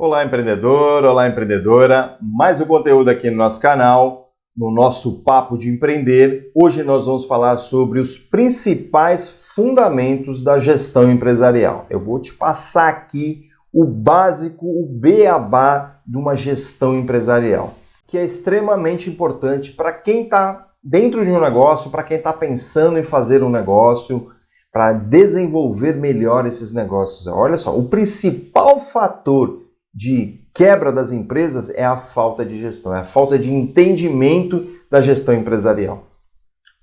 Olá, empreendedor, olá, empreendedora. Mais um conteúdo aqui no nosso canal, no nosso Papo de Empreender. Hoje nós vamos falar sobre os principais fundamentos da gestão empresarial. Eu vou te passar aqui o básico, o beabá de uma gestão empresarial, que é extremamente importante para quem está dentro de um negócio, para quem está pensando em fazer um negócio, para desenvolver melhor esses negócios. Olha só, o principal fator de quebra das empresas é a falta de gestão, é a falta de entendimento da gestão empresarial.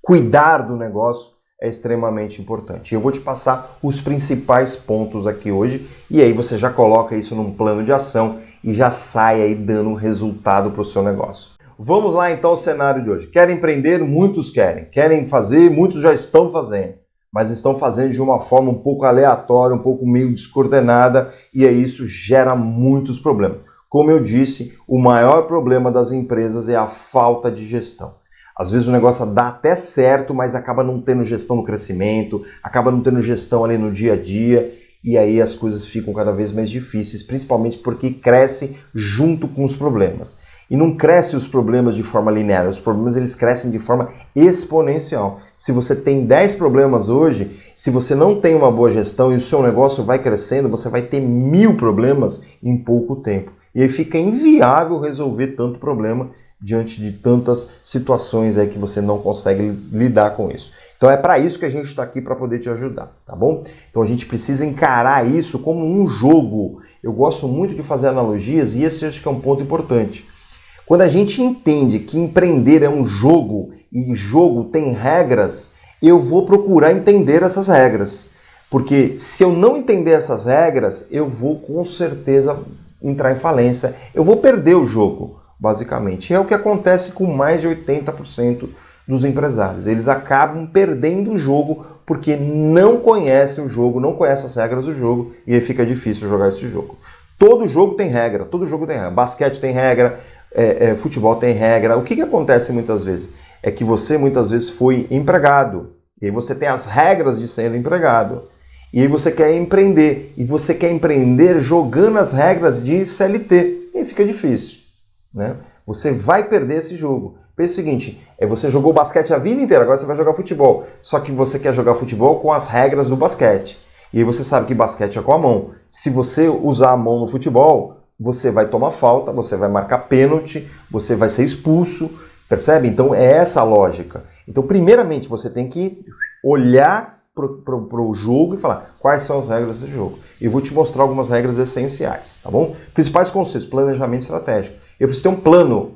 Cuidar do negócio é extremamente importante. Eu vou te passar os principais pontos aqui hoje e aí você já coloca isso num plano de ação e já sai aí dando resultado para o seu negócio. Vamos lá então ao cenário de hoje. Querem empreender? Muitos querem. Querem fazer? Muitos já estão fazendo. Mas estão fazendo de uma forma um pouco aleatória, um pouco meio descoordenada, e aí isso gera muitos problemas. Como eu disse, o maior problema das empresas é a falta de gestão. Às vezes o negócio dá até certo, mas acaba não tendo gestão no crescimento, acaba não tendo gestão ali no dia a dia, e aí as coisas ficam cada vez mais difíceis, principalmente porque cresce junto com os problemas. E não crescem os problemas de forma linear, os problemas eles crescem de forma exponencial. Se você tem 10 problemas hoje, se você não tem uma boa gestão e o seu negócio vai crescendo, você vai ter 1000 problemas em pouco tempo. E aí fica inviável resolver tanto problema diante de tantas situações aí que você não consegue lidar com isso. Então é para isso que a gente está aqui, para poder te ajudar, tá bom? Então a gente precisa encarar isso como um jogo. Eu gosto muito de fazer analogias e esse acho que é um ponto importante. Quando a gente entende que empreender é um jogo e jogo tem regras, eu vou procurar entender essas regras. Porque se eu não entender essas regras, eu vou com certeza entrar em falência. Eu vou perder o jogo, basicamente. É o que acontece com mais de 80% dos empresários. Eles acabam perdendo o jogo porque não conhecem o jogo, não conhecem as regras do jogo e aí fica difícil jogar esse jogo. Todo jogo tem regra, todo jogo tem regra. Basquete tem regra, futebol tem regra. O que acontece muitas vezes? É que você muitas vezes foi empregado, e aí você tem as regras de ser empregado, e aí você quer empreender, e você quer empreender jogando as regras de CLT, e aí fica difícil, né? Você vai perder esse jogo. Pensa o seguinte, você jogou basquete a vida inteira, agora você vai jogar futebol, só que você quer jogar futebol com as regras do basquete, e aí você sabe que basquete é com a mão. Se você usar a mão no futebol, você vai tomar falta, você vai marcar pênalti, você vai ser expulso, percebe? Então é essa a lógica. Então primeiramente você tem que olhar para o jogo e falar quais são as regras desse jogo. Eu vou te mostrar algumas regras essenciais, tá bom? Principais conceitos, planejamento estratégico. Eu preciso ter um plano.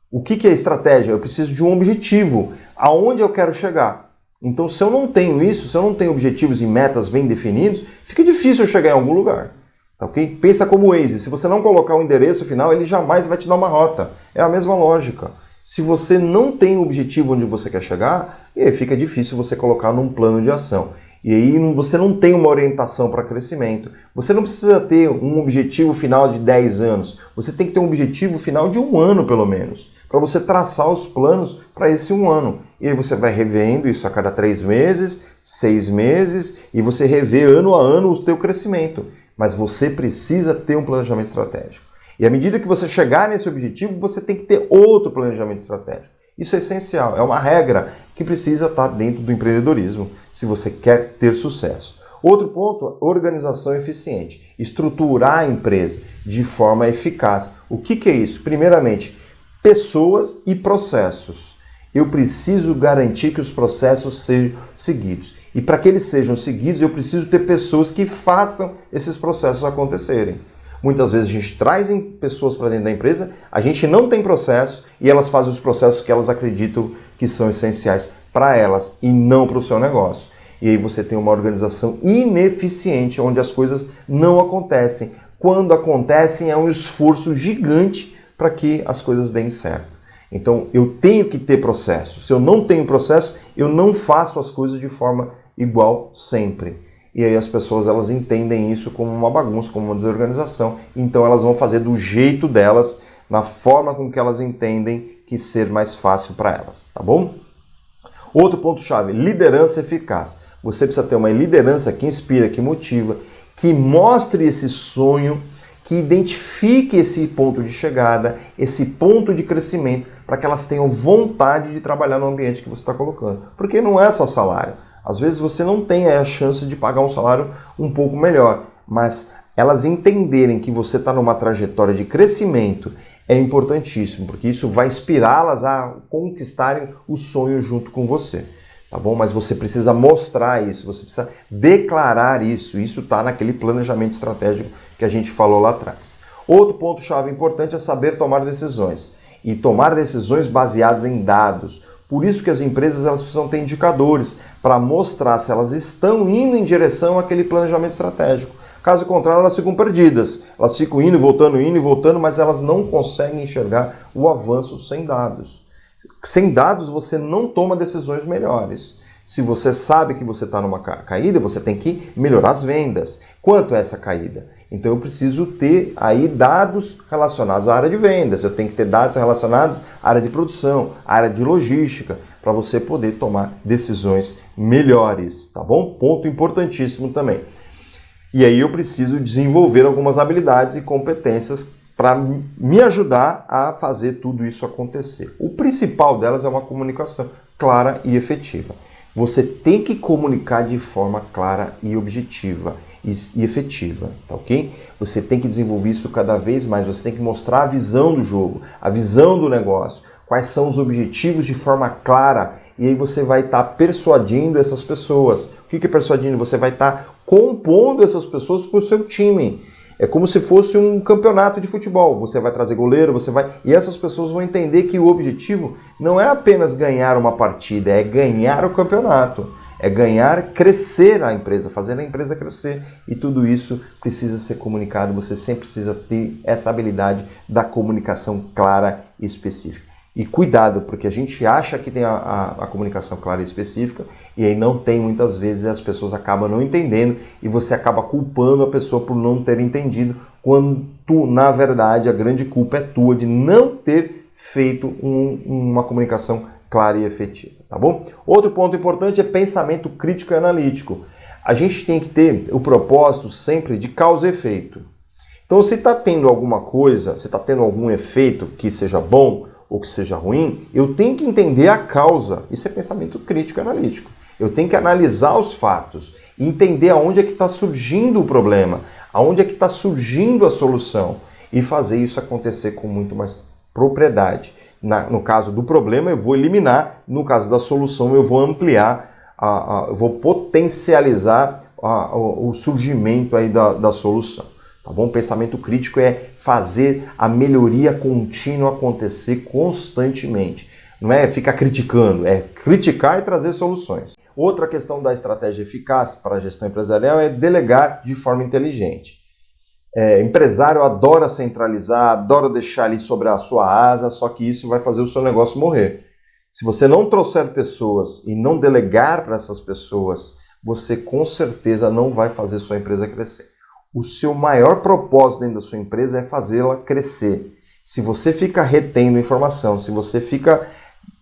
O que é estratégia? Eu preciso de um objetivo, aonde eu quero chegar. Então se eu não tenho isso, se eu não tenho objetivos e metas bem definidos, fica difícil eu chegar em algum lugar. Okay? Pensa como o Waze, se você não colocar o endereço final, ele jamais vai te dar uma rota. É a mesma lógica. Se você não tem o objetivo onde você quer chegar, e aí fica difícil você colocar num plano de ação. E aí você não tem uma orientação para crescimento. Você não precisa ter um objetivo final de 10 anos. Você tem que ter um objetivo final de 1 ano, pelo menos, para você traçar os planos para esse 1 ano. E aí você vai revendo isso a cada 3 meses, 6 meses, e você revê ano a ano o teu crescimento. Mas você precisa ter um planejamento estratégico. E à medida que você chegar nesse objetivo, você tem que ter outro planejamento estratégico. Isso é essencial, é uma regra que precisa estar dentro do empreendedorismo, se você quer ter sucesso. Outro ponto, organização eficiente. Estruturar a empresa de forma eficaz. O que é isso? Primeiramente, pessoas e processos. Eu preciso garantir que os processos sejam seguidos. E para que eles sejam seguidos, eu preciso ter pessoas que façam esses processos acontecerem. Muitas vezes a gente traz pessoas para dentro da empresa, a gente não tem processo e elas fazem os processos que elas acreditam que são essenciais para elas e não para o seu negócio. E aí você tem uma organização ineficiente, onde as coisas não acontecem. Quando acontecem, é um esforço gigante para que as coisas deem certo. Então, eu tenho que ter processo. Se eu não tenho processo, eu não faço as coisas de forma igual sempre. E aí as pessoas elas entendem isso como uma bagunça, como uma desorganização. Então, elas vão fazer do jeito delas, na forma com que elas entendem que ser mais fácil para elas, tá bom? Outro ponto-chave, liderança eficaz. Você precisa ter uma liderança que inspira, que motiva, que mostre esse sonho, que identifique esse ponto de chegada, esse ponto de crescimento, para que elas tenham vontade de trabalhar no ambiente que você está colocando. Porque não é só salário. Às vezes você não tem a chance de pagar um salário um pouco melhor, mas elas entenderem que você está numa trajetória de crescimento é importantíssimo, porque isso vai inspirá-las a conquistarem o sonho junto com você. Tá bom? Mas você precisa mostrar isso, você precisa declarar isso. Isso está naquele planejamento estratégico que a gente falou lá atrás. Outro ponto-chave importante é saber tomar decisões. E tomar decisões baseadas em dados. Por isso que as empresas elas precisam ter indicadores para mostrar se elas estão indo em direção àquele planejamento estratégico. Caso contrário, elas ficam perdidas. Elas ficam indo e voltando, mas elas não conseguem enxergar o avanço sem dados. Sem dados, você não toma decisões melhores. Se você sabe que você está numa caída, você tem que melhorar as vendas. Quanto é essa caída? Então eu preciso ter aí dados relacionados à área de vendas. Eu tenho que ter dados relacionados à área de produção, à área de logística, para você poder tomar decisões melhores, tá bom? Ponto importantíssimo também. E aí eu preciso desenvolver algumas habilidades e competências para me ajudar a fazer tudo isso acontecer. O principal delas é uma comunicação clara e efetiva. Você tem que comunicar de forma clara e objetiva e efetiva, tá ok? Você tem que desenvolver isso cada vez mais, você tem que mostrar a visão do jogo, a visão do negócio, quais são os objetivos de forma clara, e aí você vai estar persuadindo essas pessoas. O que é persuadindo? Você vai estar compondo essas pessoas para o seu time. É como se fosse um campeonato de futebol. Você vai trazer goleiro, e essas pessoas vão entender que o objetivo não é apenas ganhar uma partida, é ganhar o campeonato. É ganhar, crescer a empresa, fazer a empresa crescer. E tudo isso precisa ser comunicado. Você sempre precisa ter essa habilidade da comunicação clara e específica. E cuidado, porque a gente acha que tem a comunicação clara e específica e aí não tem muitas vezes, as pessoas acabam não entendendo e você acaba culpando a pessoa por não ter entendido, quando na verdade a grande culpa é tua de não ter feito uma comunicação clara e efetiva, tá bom? Outro ponto importante é pensamento crítico e analítico. A gente tem que ter o propósito sempre de causa e efeito. Então se está tendo alguma coisa, se está tendo algum efeito que seja bom ou que seja ruim, eu tenho que entender a causa. Isso é pensamento crítico e analítico. Eu tenho que analisar os fatos e entender aonde é que está surgindo o problema, aonde é que está surgindo a solução e fazer isso acontecer com muito mais propriedade. No caso do problema, eu vou eliminar. No caso da solução, eu vou ampliar, eu vou potencializar o surgimento aí da solução. Tá bom? Pensamento crítico é fazer a melhoria contínua acontecer constantemente. Não é ficar criticando, é criticar e trazer soluções. Outra questão da estratégia eficaz para a gestão empresarial é delegar de forma inteligente. Empresário adora centralizar, adora deixar ali sobre a sua asa, só que isso vai fazer o seu negócio morrer. Se você não trouxer pessoas e não delegar para essas pessoas, você com certeza não vai fazer sua empresa crescer. O seu maior propósito dentro da sua empresa é fazê-la crescer. Se você fica retendo informação, se você fica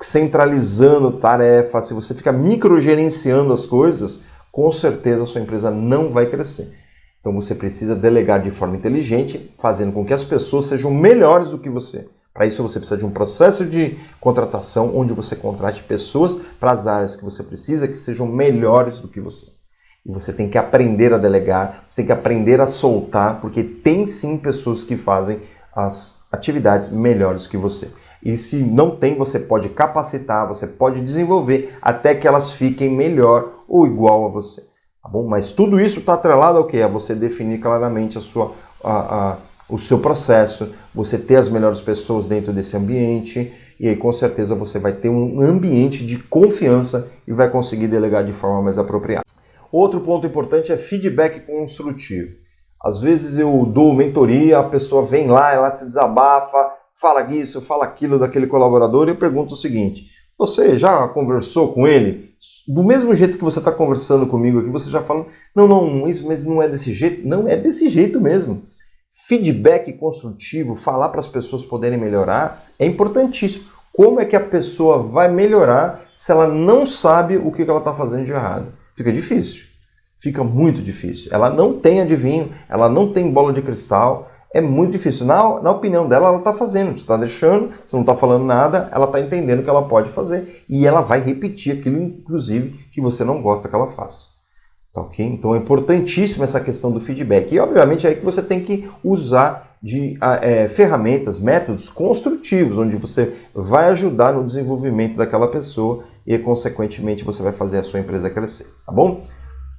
centralizando tarefas, se você fica microgerenciando as coisas, com certeza a sua empresa não vai crescer. Então você precisa delegar de forma inteligente, fazendo com que as pessoas sejam melhores do que você. Para isso você precisa de um processo de contratação onde você contrate pessoas para as áreas que você precisa que sejam melhores do que você. E você tem que aprender a delegar, você tem que aprender a soltar, porque tem sim pessoas que fazem as atividades melhores que você. E se não tem, você pode capacitar, você pode desenvolver até que elas fiquem melhor ou igual a você. Tá bom? Mas tudo isso está atrelado ao quê? A você definir claramente o seu processo, você ter as melhores pessoas dentro desse ambiente, e aí com certeza você vai ter um ambiente de confiança e vai conseguir delegar de forma mais apropriada. Outro ponto importante é feedback construtivo. Às vezes eu dou mentoria, a pessoa vem lá, ela se desabafa, fala isso, fala aquilo daquele colaborador, e eu pergunto o seguinte: você já conversou com ele? Do mesmo jeito que você está conversando comigo aqui, você já fala, não, isso mas não é desse jeito? Não, é desse jeito mesmo. Feedback construtivo, falar para as pessoas poderem melhorar, é importantíssimo. Como é que a pessoa vai melhorar se ela não sabe o que ela está fazendo de errado? Fica difícil, fica muito difícil. Ela não tem adivinho, ela não tem bola de cristal, É muito difícil. Na opinião dela, ela está fazendo. Você está deixando, você não está falando nada, ela está entendendo que ela pode fazer e ela vai repetir aquilo, inclusive, que você não gosta que ela faça. Tá, ok? Então é importantíssima essa questão do feedback. E, obviamente, é aí que você tem que usar de ferramentas, métodos construtivos, onde você vai ajudar no desenvolvimento daquela pessoa e, consequentemente, você vai fazer a sua empresa crescer. Tá bom?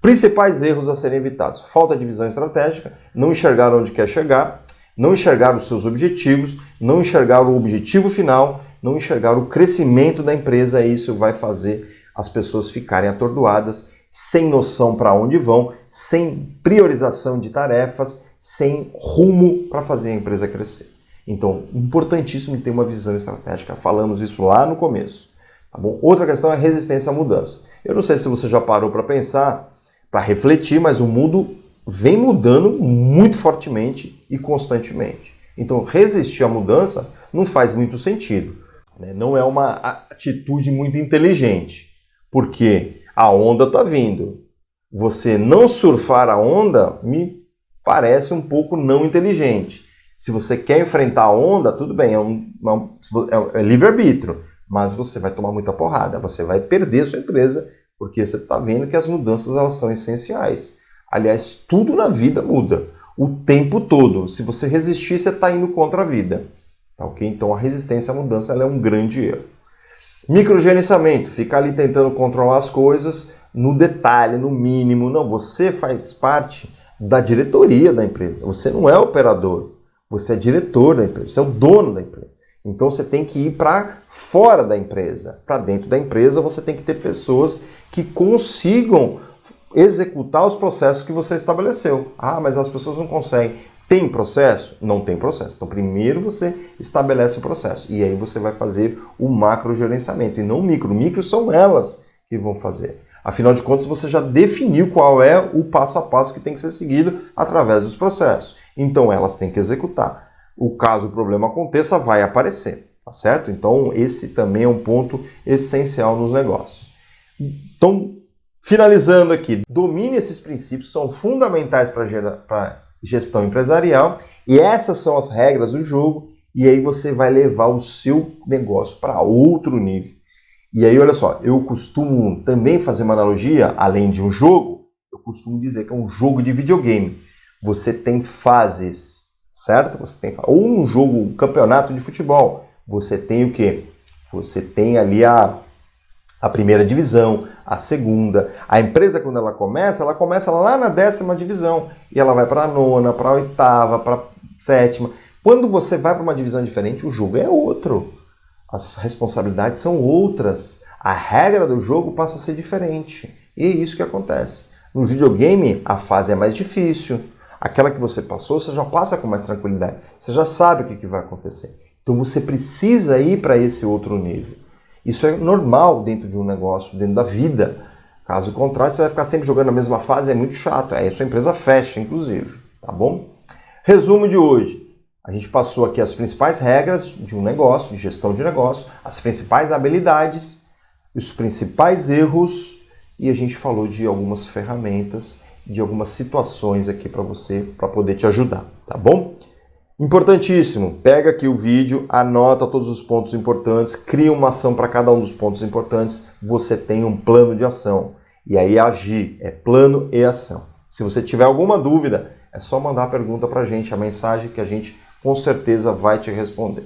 Principais erros a serem evitados: falta de visão estratégica, não enxergar onde quer chegar, não enxergar os seus objetivos, não enxergar o objetivo final, não enxergar o crescimento da empresa, e isso vai fazer as pessoas ficarem atordoadas, sem noção para onde vão, sem priorização de tarefas, sem rumo para fazer a empresa crescer. Então, importantíssimo ter uma visão estratégica, falamos isso lá no começo. Tá bom? Outra questão é a resistência à mudança. Eu não sei se você já parou para pensar, para refletir, mas o mundo vem mudando muito fortemente e constantemente. Então, resistir à mudança não faz muito sentido, né? Não é uma atitude muito inteligente, porque a onda está vindo. Você não surfar a onda me parece um pouco não inteligente. Se você quer enfrentar a onda, tudo bem, é livre-arbítrio, mas você vai tomar muita porrada, você vai perder sua empresa, porque você está vendo que as mudanças elas são essenciais. Aliás, tudo na vida muda, o tempo todo. Se você resistir, você está indo contra a vida. Tá, ok? Então a resistência à mudança ela é um grande erro. Microgerenciamento, ficar ali tentando controlar as coisas no detalhe, no mínimo. Não, você faz parte da diretoria da empresa. Você não é operador, você é diretor da empresa, você é o dono da empresa. Então você tem que ir para fora da empresa. Para dentro da empresa você tem que ter pessoas que consigam executar os processos que você estabeleceu. Ah, mas as pessoas não conseguem. Tem processo? Não tem processo. Então primeiro você estabelece o processo. E aí você vai fazer o macrogerenciamento e não o micro. O micro são elas que vão fazer. Afinal de contas, você já definiu qual é o passo a passo que tem que ser seguido através dos processos. Então elas têm que executar. O caso o problema aconteça, vai aparecer, tá certo? Então esse também é um ponto essencial nos negócios. Então, finalizando aqui, domine esses princípios, são fundamentais para gestão empresarial e essas são as regras do jogo e aí você vai levar o seu negócio para outro nível. E aí, olha só, eu costumo também fazer uma analogia, além de um jogo, eu costumo dizer que é um jogo de videogame. Você tem fases, certo? Você tem ou um jogo, um campeonato de futebol. Você tem o quê? Você tem ali a primeira divisão, a segunda. A empresa, quando ela começa lá na 10ª divisão. E ela vai para a 9ª, para a 8ª, para a 7ª. Quando você vai para uma divisão diferente, o jogo é outro. As responsabilidades são outras. A regra do jogo passa a ser diferente. E é isso que acontece. No videogame, a fase é mais difícil. Aquela que você passou, você já passa com mais tranquilidade. Você já sabe o que vai acontecer. Então você precisa ir para esse outro nível. Isso é normal dentro de um negócio, dentro da vida. Caso contrário, você vai ficar sempre jogando a mesma fase, é muito chato. Aí a sua empresa fecha, inclusive. Tá bom? Resumo de hoje. A gente passou aqui as principais regras de um negócio, de gestão de negócio, as principais habilidades, os principais erros e a gente falou de algumas ferramentas, de algumas situações aqui para você, para poder te ajudar, tá bom? Importantíssimo, pega aqui o vídeo, anota todos os pontos importantes, cria uma ação para cada um dos pontos importantes, você tem um plano de ação. E aí agir, é plano e ação. Se você tiver alguma dúvida, é só mandar a pergunta para a gente, a mensagem que a gente com certeza vai te responder,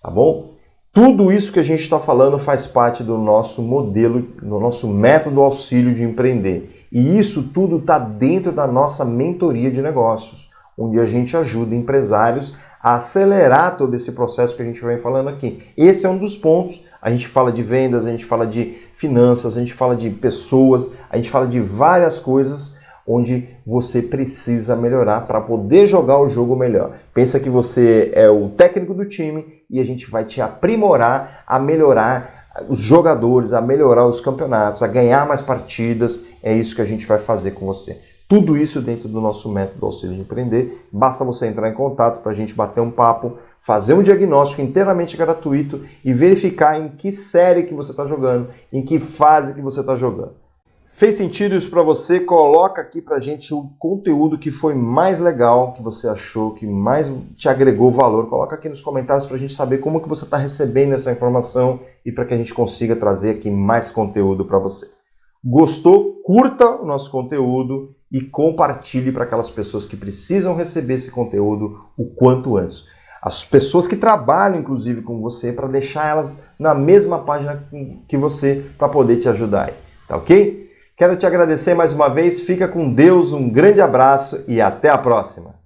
tá bom? Tudo isso que a gente está falando faz parte do nosso modelo, do nosso método auxílio de empreender. E isso tudo está dentro da nossa mentoria de negócios, onde a gente ajuda empresários a acelerar todo esse processo que a gente vem falando aqui. Esse é um dos pontos. A gente fala de vendas, a gente fala de finanças, a gente fala de pessoas, a gente fala de várias coisas onde você precisa melhorar para poder jogar o jogo melhor. Pensa que você é o técnico do time e a gente vai te aprimorar a melhorar os jogadores, a melhorar os campeonatos, a ganhar mais partidas. É isso que a gente vai fazer com você. Tudo isso dentro do nosso método auxílio de empreender. Basta você entrar em contato para a gente bater um papo, fazer um diagnóstico inteiramente gratuito e verificar em que série que você está jogando, em que fase que você está jogando. Fez sentido isso para você? Coloca aqui pra gente o conteúdo que foi mais legal, que você achou, que mais te agregou valor. Coloca aqui nos comentários pra gente saber como que você está recebendo essa informação e para que a gente consiga trazer aqui mais conteúdo para você. Gostou? Curta o nosso conteúdo e compartilhe para aquelas pessoas que precisam receber esse conteúdo o quanto antes. As pessoas que trabalham, inclusive, com você, para deixar elas na mesma página que você, para poder te ajudar aí. Tá ok? Quero te agradecer mais uma vez, fica com Deus, um grande abraço e até a próxima!